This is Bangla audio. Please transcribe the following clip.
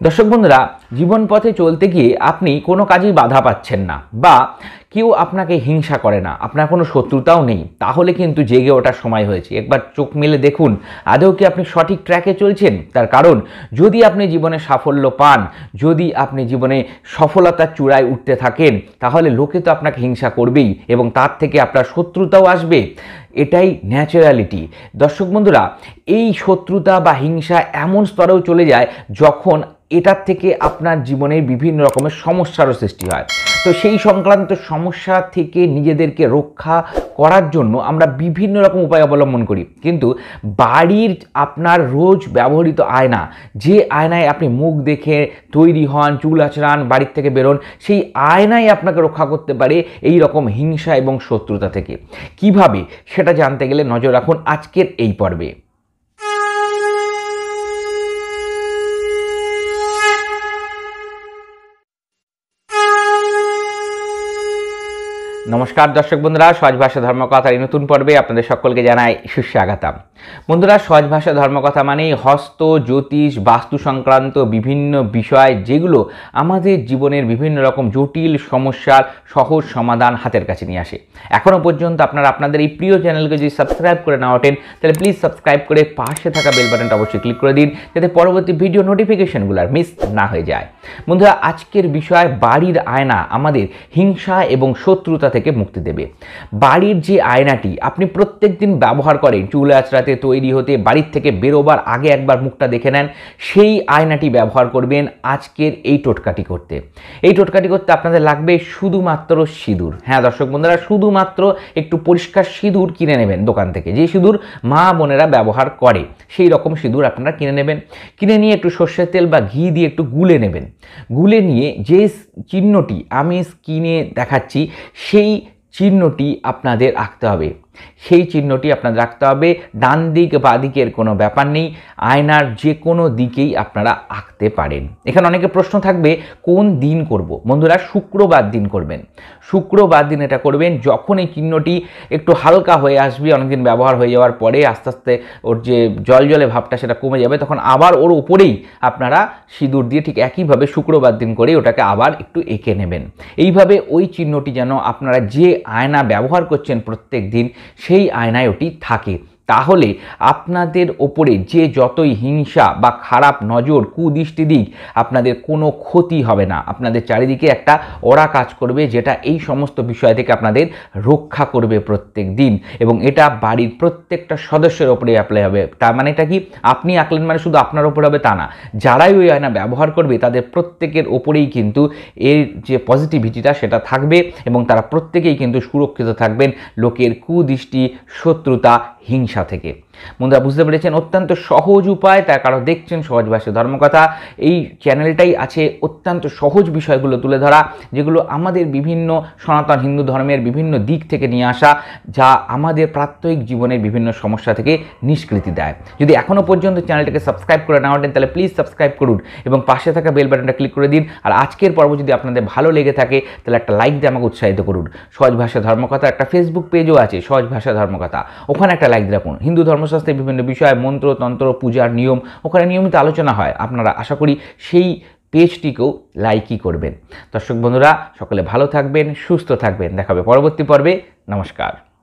দর্শক বন্ধুরা, জীবন পথে চলতে গিয়ে আপনি কোনো কাজেই বাধা পাচ্ছেন না বা কেউ আপনাকে হিংসা করে না, আপনার কোনো শত্রুতাও নেই, তাহলে কিন্তু জেগে ওঠার সময় হয়েছে। একবার চোখ মেলে দেখুন আদৌ কি আপনি সঠিক ট্র্যাকে চলছেন। তার কারণ যদি আপনি জীবনে সাফল্য পান, যদি আপনি জীবনে সফলতার চূড়ায় উঠতে থাকেন, তাহলে লোকে তো আপনাকে হিংসা করবেই এবং তার থেকে আপনার শত্রুতাও আসবে। এটাই ন্যাচারালিটি। দর্শক বন্ধুরা, এই শত্রুতা বা হিংসা এমন স্তরেও চলে যায় যখন এটার থেকে আপনার জীবনের বিভিন্ন রকমের সমস্যারও সৃষ্টি হয়। তো সেই সংক্রান্ত সমস্যা থেকে নিজেদেরকে রক্ষা করার জন্য আমরা বিভিন্ন রকম উপায় অবলম্বন করি, কিন্তু বাড়ির আপনার রোজ ব্যবহৃত আয়না, যে আয়নায় আপনি মুখ দেখে তৈরি হন, চুল আঁচড়ান, বাড়ির থেকে বেরোন, সেই আয়নাই আপনাকে রক্ষা করতে পারে এই রকম হিংসা এবং শত্রুতা থেকে। কিভাবে সেটা জানতে গেলে নজর রাখুন আজকের এই পর্বে। নমস্কার দর্শক বন্ধুরা, সহজ ভাষা ধর্মকথার এই নতুন পর্বে আপনাদের সকলকে জানাই সুস্বাগতম। বন্ধুরা, সহজ ভাষা ধর্মকথা মানেই হস্ত, জ্যোতিষ, বাস্তু সংক্রান্ত বিভিন্ন বিষয় যেগুলো আমাদের জীবনের বিভিন্ন রকম জটিল সমস্যার সহজ সমাধান হাতের কাছে নিয়ে আসে। এখনও পর্যন্ত আপনারা আপনাদের এই প্রিয় চ্যানেলকে যদি সাবস্ক্রাইব করে না ওঠেন, তাহলে প্লিজ সাবস্ক্রাইব করে পাশে থাকা বেল বাটনটা অবশ্যই ক্লিক করে দিন, যাতে পরবর্তী ভিডিও নোটিফিকেশনগুলো আর মিস না হয়ে যায়। বন্ধুরা, আজকের বিষয় বাড়ির আয়না আমাদের হিংসা এবং শত্রুতা থেকে মুক্তি দেবে। বাড়ির যে আয়নাটি আপনি প্রত্যেক দিন ব্যবহার করেন, চুল আঁচড়াতে, তৈরি হতে, বাড়ির থেকে বেরোবার আগে একবার মুখটা দেখে নেন, সেই আয়নাটি ব্যবহার করবেন আজকের এই টোটকাটি করতে। এই টোটকাটি করতে আপনাদের লাগবে শুধুমাত্র সিঁদুর। হ্যাঁ দর্শক বন্ধুরা, শুধুমাত্র একটু পরিষ্কার সিঁদুর কিনে নেবেন দোকান থেকে, যে সিঁদুর মা বোনেরা ব্যবহার করে সেই রকম সিঁদুর আপনারা কিনে নেবেন। কিনে নিয়ে একটু সর্ষের তেল বা ঘি দিয়ে একটু গুলে নেবেন। গুলে নিয়ে যে চিহ্নটি আমি স্ক্রিনে দেখাচ্ছি, সেই চিহ্নটি আপনাদের আঁকতে হবে। সেই চিহ্নটি আপনাদের রাখতে হবে। ডান দিক বা দিকের কোনো ব্যাপার নেই, আয়নার যে কোনো দিকেই আপনারা আঁকতে পারেন। এখানে অনেকে প্রশ্ন থাকবে কোন দিন করব। বন্ধুরা, শুক্রবার দিন করবেন। শুক্রবার দিন এটা করবেন। যখন এই চিহ্নটি একটু হালকা হয়ে আসবে, অনেকদিন ব্যবহার হয়ে যাওয়ার পরে আস্তে আস্তে ওর যে জলজলে ভাবটা সেটা কমে যাবে, তখন আবার ওর উপরেই আপনারা সিঁদুর দিয়ে ঠিক একইভাবে শুক্রবার দিন করে ওটাকে আবার একটু এঁকে নেবেন। এইভাবে ওই চিহ্নটি যেন আপনারা যে আয়না ব্যবহার করছেন প্রত্যেক দিন, সেই আয়নায় ওটি থাকে। তাহলে আপনাদের ওপরে যে যতই হিংসা বা খারাপ নজর, কুদৃষ্টি দিক, আপনাদের কোনো ক্ষতি হবে না। আপনাদের চারিদিকে একটা ওরা কাজ করবে যেটা এই সমস্ত বিষয় থেকে আপনাদের রক্ষা করবে প্রত্যেক দিন, এবং এটা বাড়ির প্রত্যেকটা সদস্যের ওপরে অ্যাপ্লাই হবে। তার মানে এটা কি, আপনি আঁকলেন মানে শুধু আপনার ওপরে হবে তা না, যারাই ওই আয়না ব্যবহার করবে তাদের প্রত্যেকের ওপরেই কিন্তু এর যে পজিটিভিটিটা সেটা থাকবে, এবং তারা প্রত্যেকেই কিন্তু সুরক্ষিত থাকবেন লোকের কুদৃষ্টি, শত্রুতা, হিংসা থেকে। বন্ধুরা, বুঝতে পেরেছেন অত্যন্ত সহজ উপায়। তার কারণ দেখছেন সহজ ভাষা ধর্মকথা, এই চ্যানেলটাই আছে অত্যন্ত সহজ বিষয়গুলো তুলে ধরা, যেগুলো আমাদের বিভিন্ন সনাতন হিন্দু ধর্মের বিভিন্ন দিক থেকে নিয়ে আসা, যা আমাদের প্রাত্যহিক জীবনের বিভিন্ন সমস্যা থেকে নিষ্কৃতি দেয়। যদি এখনও পর্যন্ত চ্যানেলটাকে সাবস্ক্রাইব করে না ওঠেন, তাহলে প্লিজ সাবস্ক্রাইব করুন এবং পাশে থাকা বেল বাটনটা ক্লিক করে দিন। আর আজকের পর্ব যদি আপনাদের ভালো লেগে থাকে, তাহলে একটা লাইক দিয়ে আমাকে উৎসাহিত করুন। সহজ ভাষা ধর্মকথা একটা ফেসবুক পেজও আছে, সহজ ভাষা ধর্মকথা, ওখানে একটা লাইক রাখুন। হিন্দু ধর্মশাস্ত্রের বিভিন্ন বিষয়, মন্ত্র, তন্ত্র, পূজার নিয়ম ওখানে নিয়মিত আলোচনা হয়। আপনারা আশা করি সেই পেজটিকেও লাইকই করবেন। দর্শক বন্ধুরা, সকলে ভালো থাকবেন, সুস্থ থাকবেন। দেখা হবে পরবর্তী পর্বে। নমস্কার।